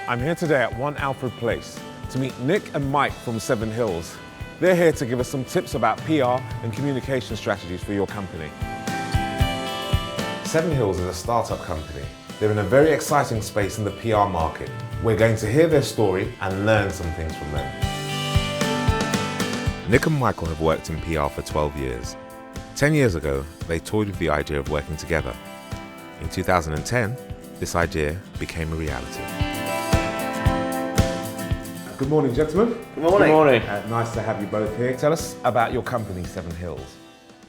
I'm here today at 1 Alfred Place to meet Nick and Mike from Seven Hills. They're here to give us some tips about PR and communication strategies for your company. Seven Hills is a startup company. They're in a very exciting space in the PR market. We're going to hear their story and learn some things from them. Nick and Michael have worked in PR for 12 years. 10 years ago, they toyed with the idea of working together. In 2010, this idea became a reality. Good morning, gentlemen. Good morning. Good morning. Nice to have you both here. Tell us about your company, Seven Hills.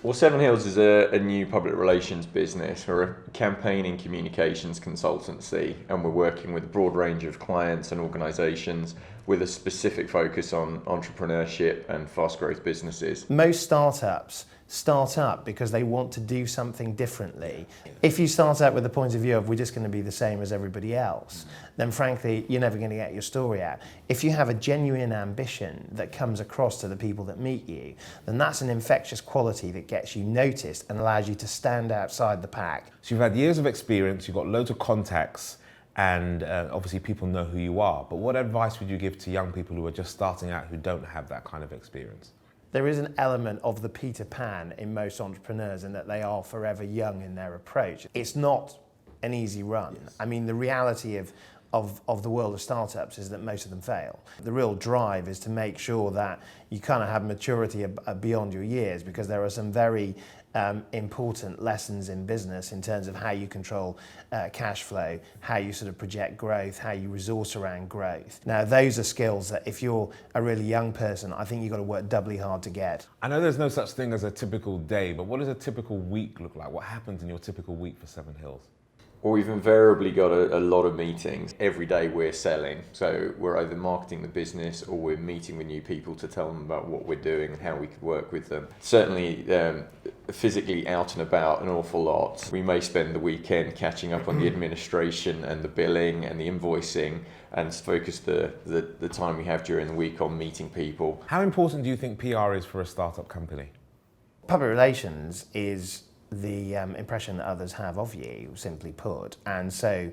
Well, Seven Hills is a new public relations business. We're a campaigning communications consultancy, and we're working with a broad range of clients and organisations with a specific focus on entrepreneurship and fast growth businesses. Most startups start up because they want to do something differently. If you start out with the point of view of we're just going to be the same as everybody else, then frankly, you're never going to get your story out. If you have a genuine ambition that comes across to the people that meet you, then that's an infectious quality that gets you noticed and allows you to stand outside the pack. So you've had years of experience, you've got loads of contacts, and obviously people know who you are. But what advice would you give to young people who are just starting out who don't have that kind of experience? There is an element of the Peter Pan in most entrepreneurs in that they are forever young in their approach. It's not an easy run. Yes. I mean, the reality of the world of startups is that most of them fail. The real drive is to make sure that you kind of have maturity beyond your years, because there are some very important lessons in business in terms of how you control cash flow, how you sort of project growth, how you resource around growth. Now, those are skills that if you're a really young person, I think you've got to work doubly hard to get. I know there's no such thing as a typical day, but what does a typical week look like? What happens in your typical week for Seven Hills? Well, we've invariably got a lot of meetings. Every day we're selling, so we're either marketing the business or we're meeting with new people to tell them about what we're doing and how we could work with them. Certainly physically out and about an awful lot. We may spend the weekend catching up on the administration and the billing and the invoicing, and focus the time we have during the week on meeting people. How important do you think PR is for a startup company? Public relations is the impression that others have of you, simply put, and so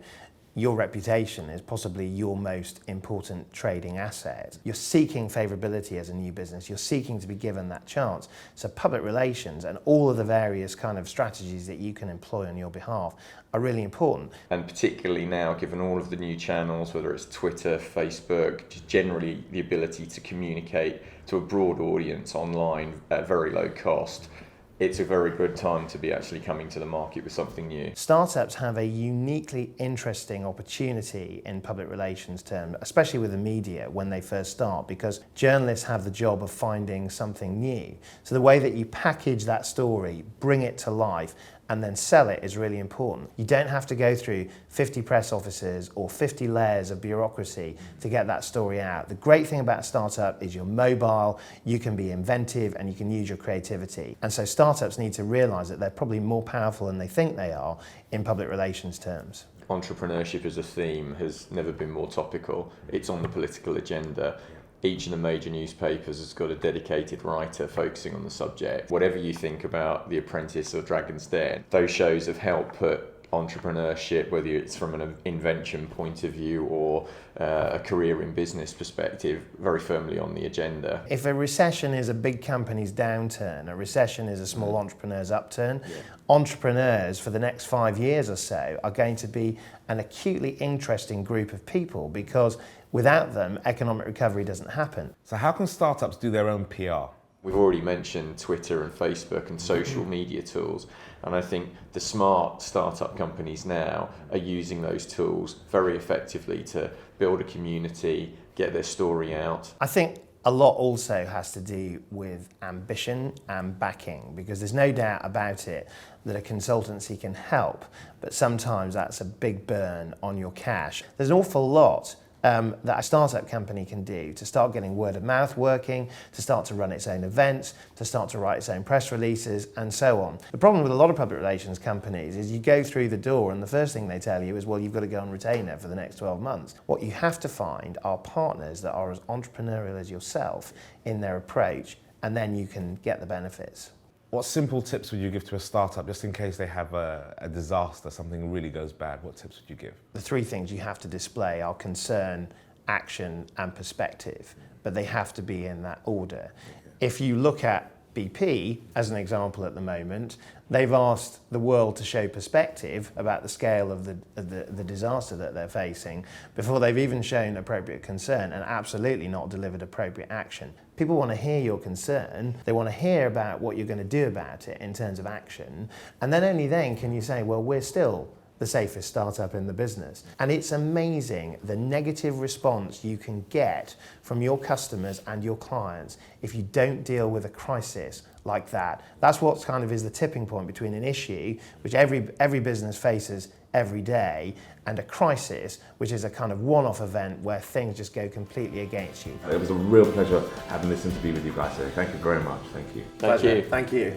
your reputation is possibly your most important trading asset. You're seeking favourability as a new business, you're seeking to be given that chance. So public relations and all of the various kind of strategies that you can employ on your behalf are really important. And particularly now, given all of the new channels, whether it's Twitter, Facebook, just generally the ability to communicate to a broad audience online at very low cost, it's a very good time to be actually coming to the market with something new. Startups have a uniquely interesting opportunity in public relations terms, especially with the media when they first start, because journalists have the job of finding something new. So the way that you package that story, bring it to life, and then sell it is really important. You don't have to go through 50 press offices or 50 layers of bureaucracy to get that story out. The great thing about a startup is you're mobile, you can be inventive, and you can use your creativity. And so startups need to realise that they're probably more powerful than they think they are in public relations terms. Entrepreneurship as a theme has never been more topical. It's on the political agenda. Each of the major newspapers has got a dedicated writer focusing on the subject. Whatever you think about The Apprentice or Dragon's Den, those shows have helped put entrepreneurship, whether it's from an invention point of view or a career in business perspective, very firmly on the agenda. If a recession is a big company's downturn, a recession is a small entrepreneur's upturn, entrepreneurs for the next 5 years or so are going to be an acutely interesting group of people, because without them, economic recovery doesn't happen. So how can startups do their own PR? We've already mentioned Twitter and Facebook and social media tools, and I think the smart startup companies now are using those tools very effectively to build a community, get their story out. I think a lot also has to do with ambition and backing, because there's no doubt about it that a consultancy can help, but sometimes that's a big burn on your cash. There's an awful lot that a startup company can do to start getting word of mouth working, to start to run its own events, to start to write its own press releases, and so on. The problem with a lot of public relations companies is you go through the door and the first thing they tell you is, well, you've got to go on retainer for the next 12 months. What you have to find are partners that are as entrepreneurial as yourself in their approach, and then you can get the benefits. What simple tips would you give to a startup just in case they have a disaster, something really goes bad? What tips would you give? The three things you have to display are concern, action, and perspective, but they have to be in that order. If you look at BP as an example at the moment, they've asked the world to show perspective about the scale of the disaster that they're facing before they've even shown appropriate concern and absolutely not delivered appropriate action. People want to hear your concern, they want to hear about what you're going to do about it in terms of action, and then only then can you say, well, we're still the safest startup in the business. And it's amazing the negative response you can get from your customers and your clients if you don't deal with a crisis like that. That's what kind of is the tipping point between an issue, which every business faces every day, and a crisis, which is a kind of one-off event where things just go completely against you. It was a real pleasure having this interview with you guys today. Thank you very much. Thank you. Thank you. Thank you.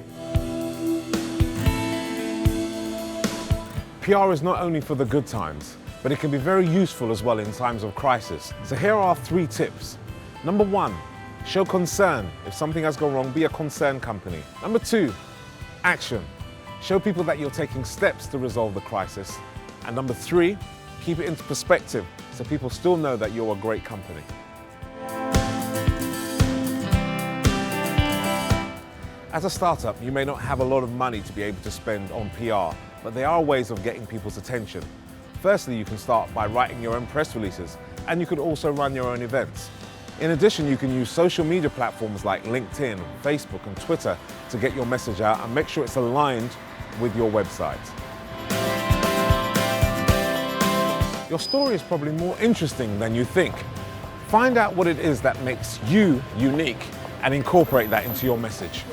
PR is not only for the good times, but it can be very useful as well in times of crisis. So here are 3 tips. Number 1, show concern. If something has gone wrong, be a concerned company. Number 2, action. Show people that you're taking steps to resolve the crisis. And number 3, keep it into perspective so people still know that you're a great company. As a startup, you may not have a lot of money to be able to spend on PR, but there are ways of getting people's attention. Firstly, you can start by writing your own press releases, and you could also run your own events. In addition, you can use social media platforms like LinkedIn, Facebook, and Twitter to get your message out and make sure it's aligned with your website. Your story is probably more interesting than you think. Find out what it is that makes you unique and incorporate that into your message.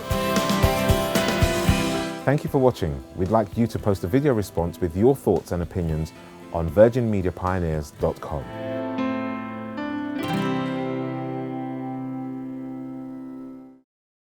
Thank you for watching. We'd like you to post a video response with your thoughts and opinions on virginmediapioneers.com.